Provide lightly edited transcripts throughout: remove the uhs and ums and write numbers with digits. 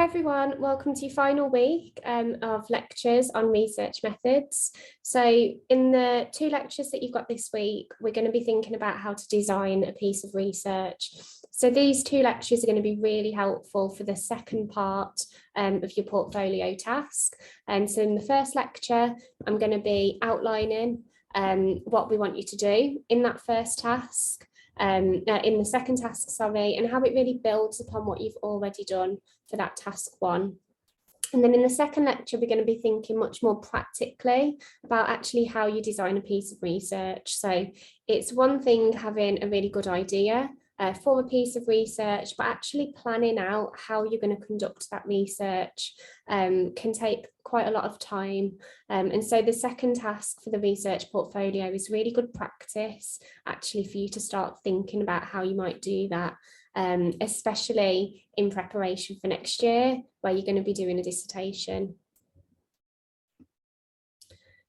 everyone, welcome to your final week of lectures on research methods. So in the two lectures that you've got this week, we're going to be thinking about how to design a piece of research. So these two lectures are going to be really helpful for the second part of your portfolio task. And so in the first lecture, I'm going to be outlining what we want you to do in that first task. In the second task, and how it really builds upon what you've already done for that task one. And then in the second lecture, we're going to be thinking much more practically about actually how you design a piece of research. So it's one thing having a really good idea for a piece of research, but actually planning out how you're going to conduct that research can take quite a lot of time. And so the second task for the research portfolio is really good practice actually for you to start thinking about how you might do that, especially in preparation for next year where you're going to be doing a dissertation.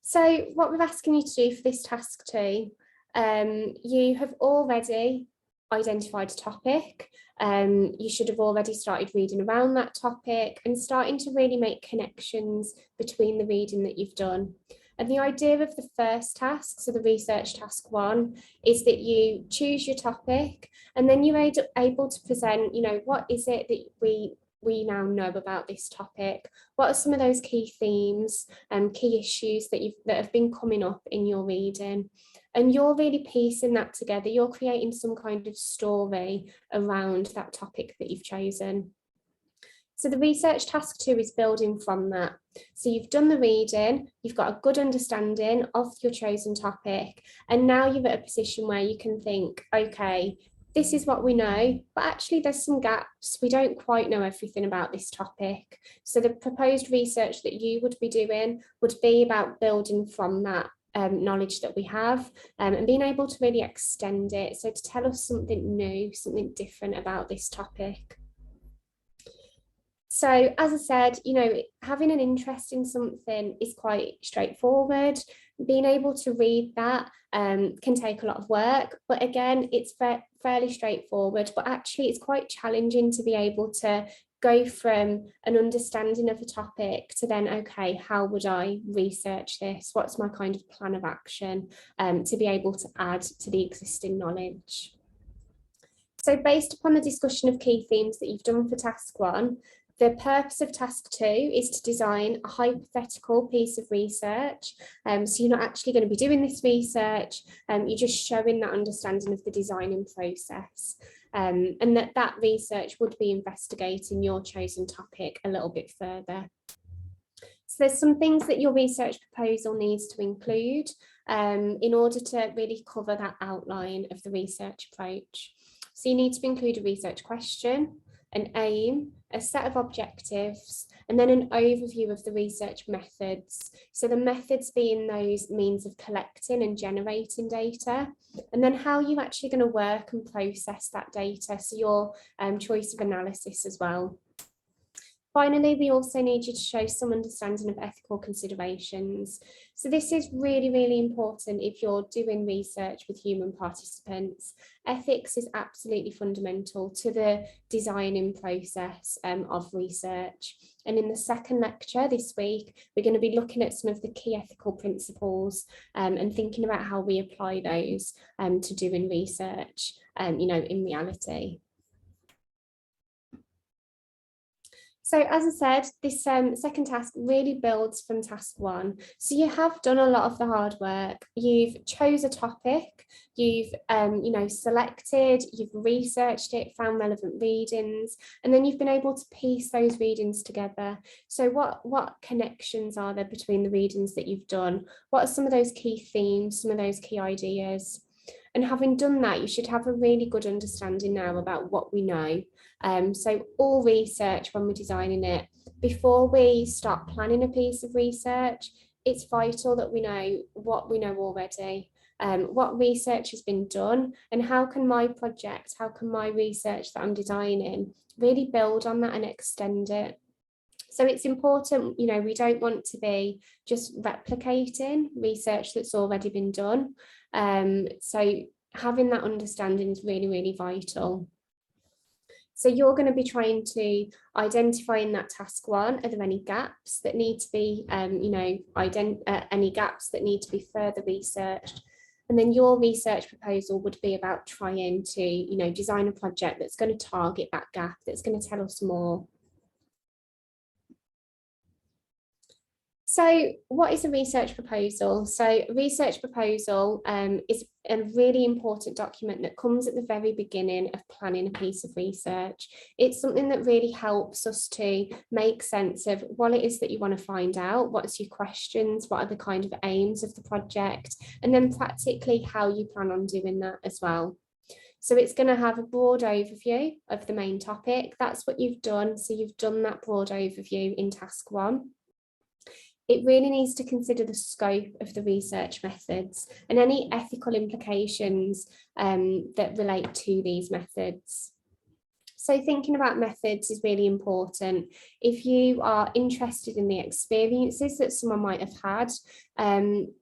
So what we're asking you to do for this task two, you have already identified a topic. You should have already started reading around that topic and starting to really make connections between the reading that you've done. And the idea of the first task, so the research task one, is that you choose your topic and then you're able to present, what is it that we now know about this topic? What are some of those key themes and key issues that have been coming up in your reading? And you're really piecing that together. You're creating some kind of story around that topic that you've chosen. So the research task two is building from that. So you've done the reading, you've got a good understanding of your chosen topic, and now you're at a position where you can think, okay, this is what we know, but actually there's some gaps. We don't quite know everything about this topic. So the proposed research that you would be doing would be about building from that knowledge that we have and being able to really extend it. So to tell us something new, something different about this topic. So as I said, having an interest in something is quite straightforward. Being able to read that can take a lot of work, but again, it's fairly straightforward, but actually it's quite challenging to be able to go from an understanding of a topic to then, okay, how would I research this? What's my kind of plan of action to be able to add to the existing knowledge? So based upon the discussion of key themes that you've done for task one, the purpose of task two is to design a hypothetical piece of research. So you're not actually going to be doing this research, you're just showing that understanding of the designing process. And that research would be investigating your chosen topic a little bit further. So there's some things that your research proposal needs to include in order to really cover that outline of the research approach. So you need to include a research question, an aim, a set of objectives, and then an overview of the research methods. So the methods being those means of collecting and generating data, and then how you're actually going to work and process that data, so your choice of analysis as well. Finally, we also need you to show some understanding of ethical considerations. So this is really, really important if you're doing research with human participants. Ethics is absolutely fundamental to the designing process of research. And in the second lecture this week, we're going to be looking at some of the key ethical principles and thinking about how we apply those to doing research, in reality. So as I said, this second task really builds from task one. So you have done a lot of the hard work. You've chose a topic, you've selected, you've researched it, found relevant readings, and then you've been able to piece those readings together. So what connections are there between the readings that you've done? What are some of those key themes, some of those key ideas? And having done that, you should have a really good understanding now about what we know. So all research, when we're designing it, before we start planning a piece of research, it's vital that we know what we know already, what research has been done, and how can my project, how can my research that I'm designing really build on that and extend it. So it's important, we don't want to be just replicating research that's already been done. So having that understanding is really, really vital. So you're going to be trying to identify in that task one, are there any gaps that need to be, any gaps that need to be further researched? And then your research proposal would be about trying to, design a project that's going to target that gap, that's going to tell us more. So what is a research proposal? So a research proposal is a really important document that comes at the very beginning of planning a piece of research. It's something that really helps us to make sense of what it is that you want to find out, what's your questions, what are the kind of aims of the project, and then practically how you plan on doing that as well. So it's going to have a broad overview of the main topic. That's what you've done. So you've done that broad overview in task one. It really needs to consider the scope of the research methods and any ethical implications that relate to these methods. So thinking about methods is really important. If you are interested in the experiences that someone might have had,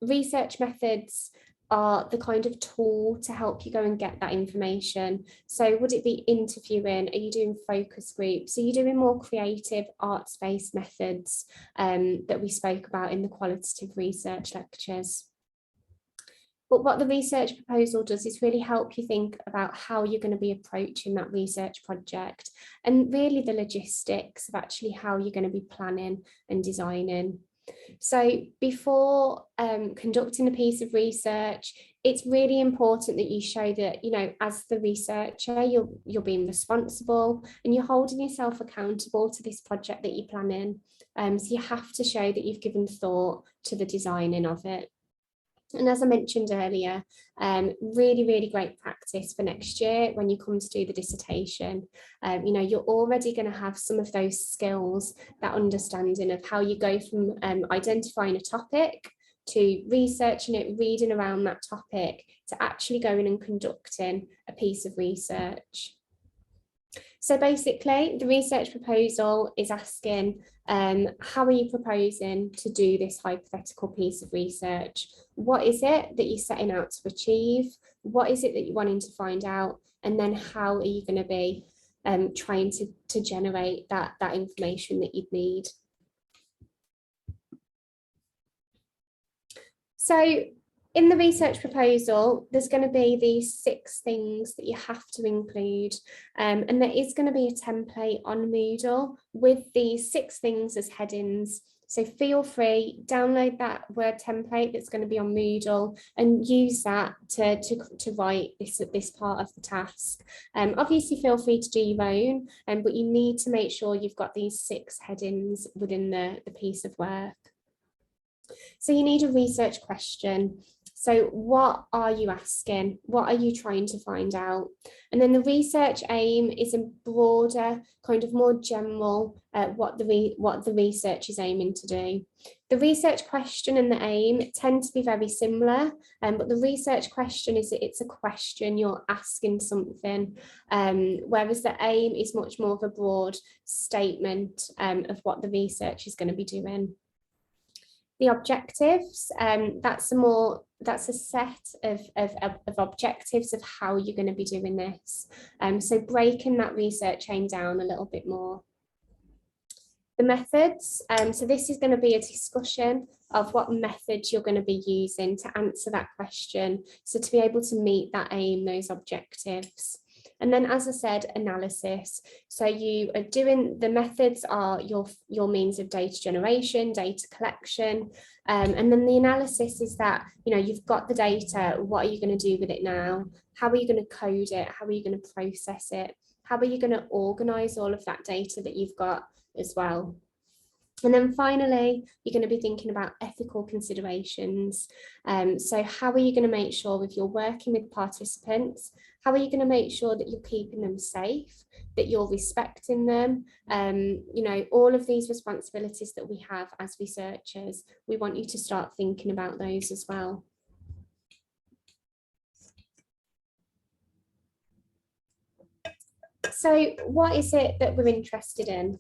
research methods are the kind of tool to help you go and get that information. So would it be interviewing? Are you doing focus groups? Are you doing more creative arts-based methods that we spoke about in the qualitative research lectures? But what the research proposal does is really help you think about how you're going to be approaching that research project and really the logistics of actually how you're going to be planning and designing. So before conducting a piece of research, it's really important that you show that, as the researcher, you're being responsible and you're holding yourself accountable to this project that you're planning. So you have to show that you've given thought to the designing of it. And as I mentioned earlier, really, really great practice for next year when you come to do the dissertation. You're already going to have some of those skills, that understanding of how you go from identifying a topic to researching it, reading around that topic, to actually going and conducting a piece of research. So basically, the research proposal is asking, how are you proposing to do this hypothetical piece of research? What is it that you're setting out to achieve? What is it that you're wanting to find out? And then how are you going to be trying to generate that information that you'd need? So in the research proposal, there's going to be these 6 things that you have to include, and there is going to be a template on Moodle with these 6 things as headings. So feel free, download that Word template that's going to be on Moodle and use that to write this part of the task. Obviously, feel free to do your own, but you need to make sure you've got these 6 headings within the piece of work. So you need a research question. So what are you asking? What are you trying to find out? And then the research aim is a broader, kind of more general, what the research is aiming to do. The research question and the aim tend to be very similar, but the research question it's a question, you're asking something, whereas the aim is much more of a broad statement of what the research is going to be doing. The objectives, that's a set of objectives of how you're going to be doing this. So breaking that research aim down a little bit more. The methods, so this is going to be a discussion of what methods you're going to be using to answer that question. So to be able to meet that aim, those objectives. And then, as I said, analysis. So you are doing, the methods are your means of data generation, data collection. And then the analysis is that, you've got the data, what are you going to do with it now? How are you going to code it? How are you going to process it? How are you going to organize all of that data that you've got as well? And then finally, you're going to be thinking about ethical considerations. So how are you going to make sure if you're working with participants, how are you going to make sure that you're keeping them safe, that you're respecting them? All of these responsibilities that we have as researchers, we want you to start thinking about those as well. So what is it that we're interested in?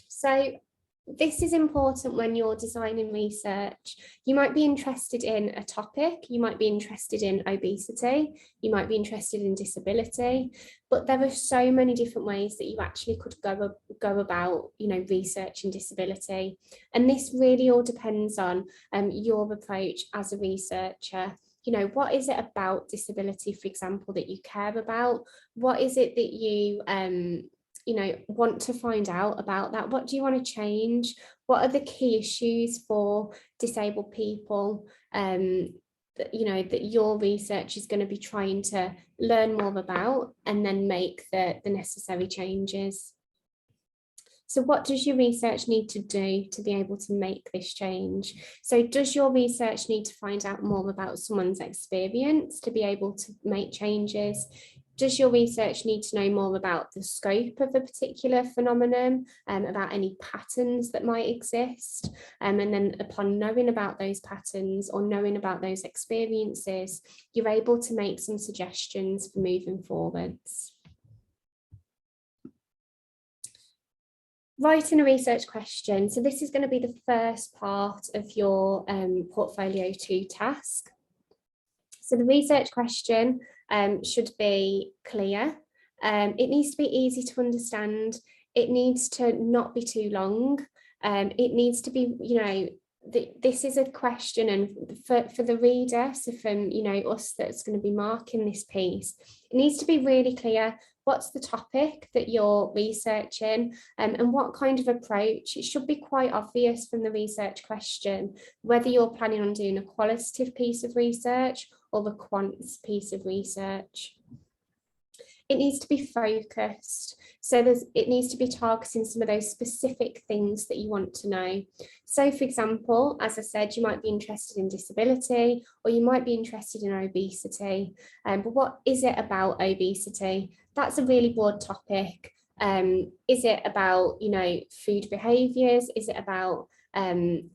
So This is important when you're designing research. You might be interested in a topic, you might be interested in obesity, you might be interested in disability, but there are so many different ways that you actually could go about, researching disability. And this really all depends on your approach as a researcher. What is it about disability, for example, that you care about? What is it that you want to find out about that? What do you want to change? What are the key issues for disabled people that your research is going to be trying to learn more about and then make the necessary changes? So what does your research need to do to be able to make this change? So does your research need to find out more about someone's experience to be able to make changes? Does your research need to know more about the scope of a particular phenomenon, about any patterns that might exist? And then upon knowing about those patterns or knowing about those experiences, you're able to make some suggestions for moving forwards. Writing a research question. So this is going to be the first part of your portfolio 2 task. So the research question should be clear. It needs to be easy to understand. It needs to not be too long. It needs to be, this is a question, and for the reader, so from us that's going to be marking this piece, it needs to be really clear what's the topic that you're researching, and what kind of approach. It should be quite obvious from the research question whether you're planning on doing a qualitative piece of research or the quants piece of research. It needs to be focused. So it needs to be targeting some of those specific things that you want to know. So for example, as I said, you might be interested in disability, or you might be interested in obesity. But what is it about obesity? That's a really broad topic. Is it about, food behaviours? Is it about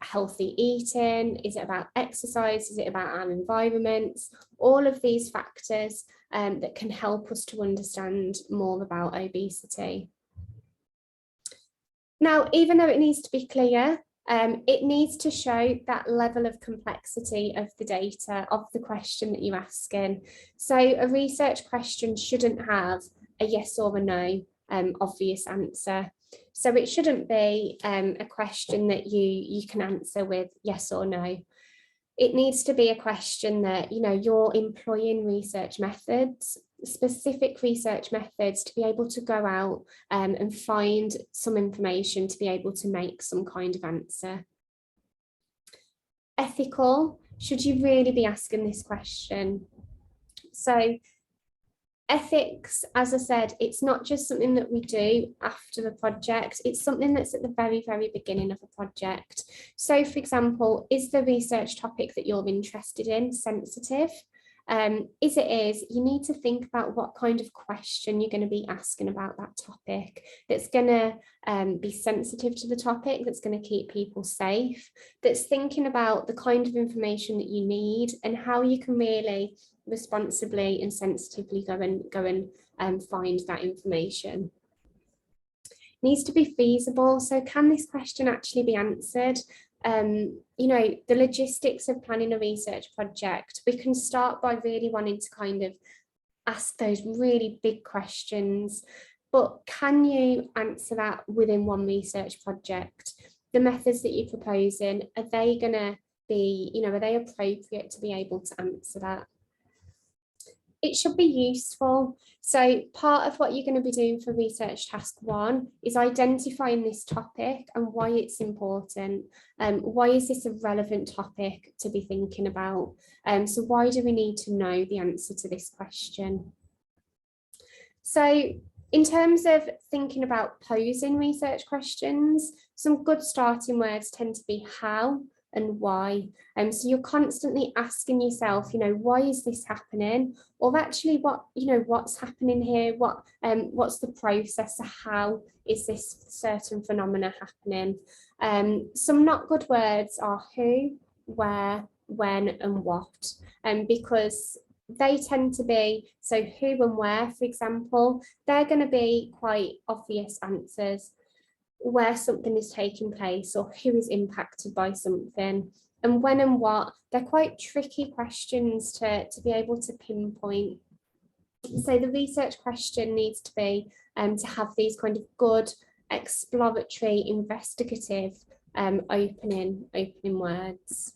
healthy eating? Is it about exercise? Is it about our environments? All of these factors that can help us to understand more about obesity. Now, even though it needs to be clear, it needs to show that level of complexity of the data, of the question that you're asking. So a research question shouldn't have a yes or a no obvious answer. So it shouldn't be a question that you can answer with yes or no. It needs to be a question that, you're employing research methods, specific research methods, to be able to go out and find some information to be able to make some kind of answer. Ethical, should you really be asking this question? So ethics, as I said, it's not just something that we do after the project, it's something that's at the very, very beginning of a project. So for example, is the research topic that you're interested in sensitive? If it is, you need to think about what kind of question you're going to be asking about that topic that's going to be sensitive to the topic, that's going to keep people safe, that's thinking about the kind of information that you need and how you can really responsibly and sensitively go and find that information. It needs to be feasible. So can this question actually be answered? The logistics of planning a research project, we can start by really wanting to kind of ask those really big questions, but can you answer that within one research project? The methods that you're proposing, are they going to be, are they appropriate to be able to answer that? It should be useful. So part of what you're going to be doing for research task 1 is identifying this topic and why it's important. Why is this a relevant topic to be thinking about? So why do we need to know the answer to this question? So in terms of thinking about posing research questions, some good starting words tend to be how and why. So you're constantly asking yourself, why is this happening? Or actually what's happening here? What's the process? How is this certain phenomena happening? Some not good words are who, where, when, and what, because they tend to be, so who and where, for example, they're going to be quite obvious answers. where something is taking place or who is impacted by something, and when and what. They're quite tricky questions to be able to pinpoint. So the research question needs to be to have these kind of good exploratory, investigative opening words.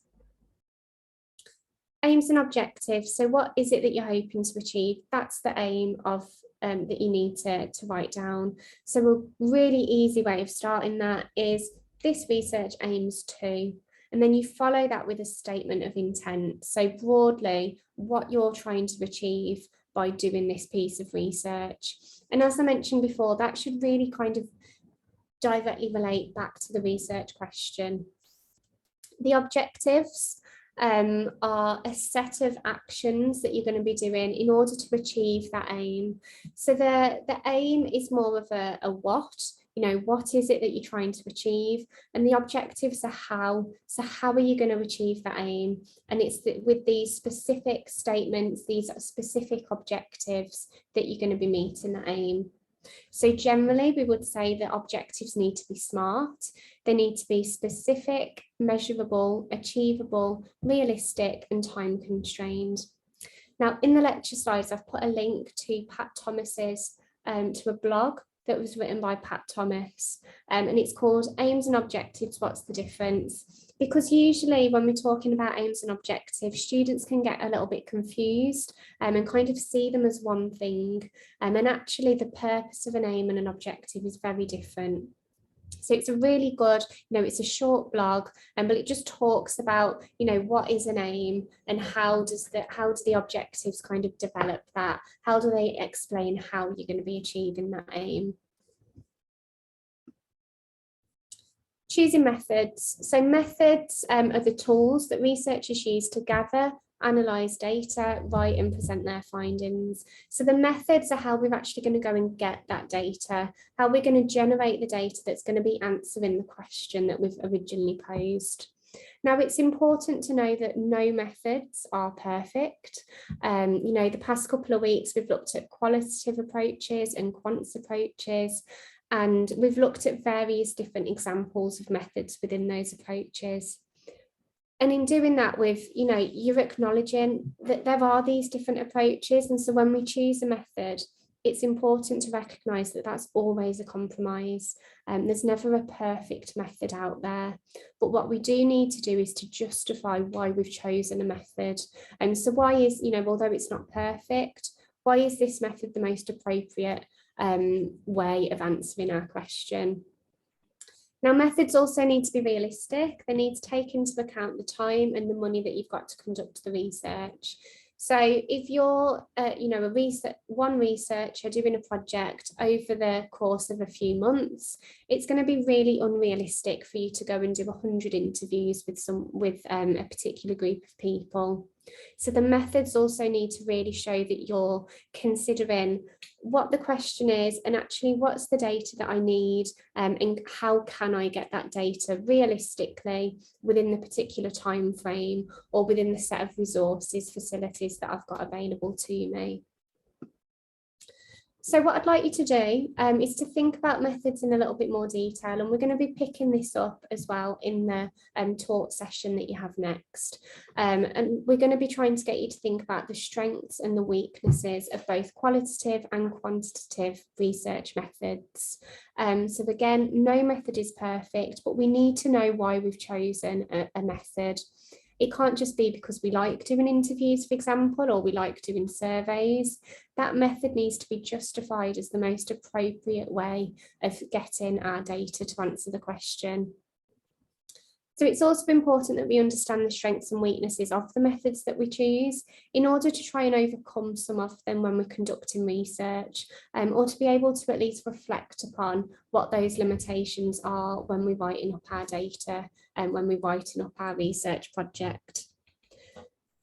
Aims and objectives. So what is it that you're hoping to achieve? That's the aim of that you need to write down. So a really easy way of starting that is this research aims to, and then you follow that with a statement of intent. So broadly, what you're trying to achieve by doing this piece of research. And as I mentioned before, that should really kind of directly relate back to the research question. The objectives are a set of actions that you're going to be doing in order to achieve that aim. So the aim is more of a what, you know, what is it that you're trying to achieve, and the objectives are how. So how are you going to achieve that aim? And it's with these specific statements, these specific objectives, that you're going to be meeting that aim. So generally, we would say that objectives need to be SMART. They need to be specific, measurable, achievable, realistic, and time constrained. Now, in the lecture slides, I've put a link to Pat Thomas's to a blog that was written by Pat Thomas, and it's called Aims and Objectives, What's the Difference? Because usually when we're talking about aims and objectives, students can get a little bit confused and kind of see them as one thing. And actually the purpose of an aim and an objective is very different. So it's a really good, you know, it's a short blog, but it just talks about, you know, what is an aim and how do the objectives kind of develop that? How do they explain how you're going to be achieving that aim? Choosing methods. So methods are the tools that researchers use to gather, analyse data, write and present their findings. So the methods are how we're actually going to go and get that data, how we're going to generate the data that's going to be answering the question that we've originally posed. Now, it's important to know that no methods are perfect. You know, the past couple of weeks, we've looked at qualitative approaches and quants approaches, and we've looked at various different examples of methods within those approaches. And in doing that, you know, you're acknowledging that there are these different approaches. And so when we choose a method, it's important to recognise that that's always a compromise. There's never a perfect method out there. But what we do need to do is to justify why we've chosen a method. And so why is, you know, although it's not perfect, why is this method the most appropriate way of answering our question? Now, methods also need to be realistic. They need to take into account the time and the money that you've got to conduct the research. So if you're, you know, one researcher doing a project over the course of a few months, it's going to be really unrealistic for you to go and do 100 interviews with a particular group of people. So the methods also need to really show that you're considering what the question is and actually what's the data that I need, and how can I get that data realistically within the particular time frame or within the set of resources, facilities that I've got available to me. So what I'd like you to do is to think about methods in a little bit more detail, and we're going to be picking this up as well in the talk session that you have next. And we're going to be trying to get you to think about the strengths and the weaknesses of both qualitative and quantitative research methods. So again, no method is perfect, but we need to know why we've chosen a method. It can't just be because we like doing interviews, for example, or we like doing surveys. That method needs to be justified as the most appropriate way of getting our data to answer the question. So it's also important that we understand the strengths and weaknesses of the methods that we choose in order to try and overcome some of them when we're conducting research, or to be able to at least reflect upon what those limitations are when we're writing up our data and when we're writing up our research project.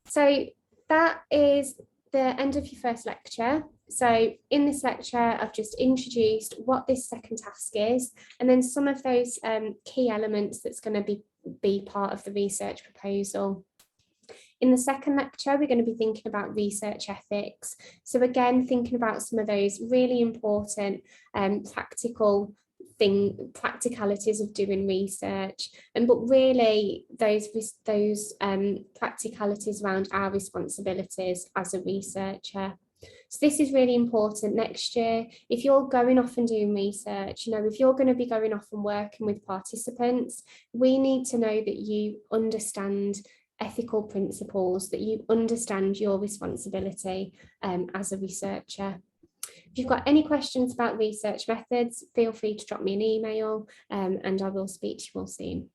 So that is the end of your first lecture. So in this lecture, I've just introduced what this second task is, and then some of those key elements that's going to be part of the research proposal. In the second lecture, we're going to be thinking about research ethics. So again, thinking about some of those really important practical practicalities of doing research, and but really those practicalities around our responsibilities as a researcher. So this is really important next year. If you're going off and doing research, if you're going to be going off and working with participants, we need to know that you understand ethical principles, that you understand your responsibility as a researcher. If you've got any questions about research methods, feel free to drop me an email and I will speak to you all soon.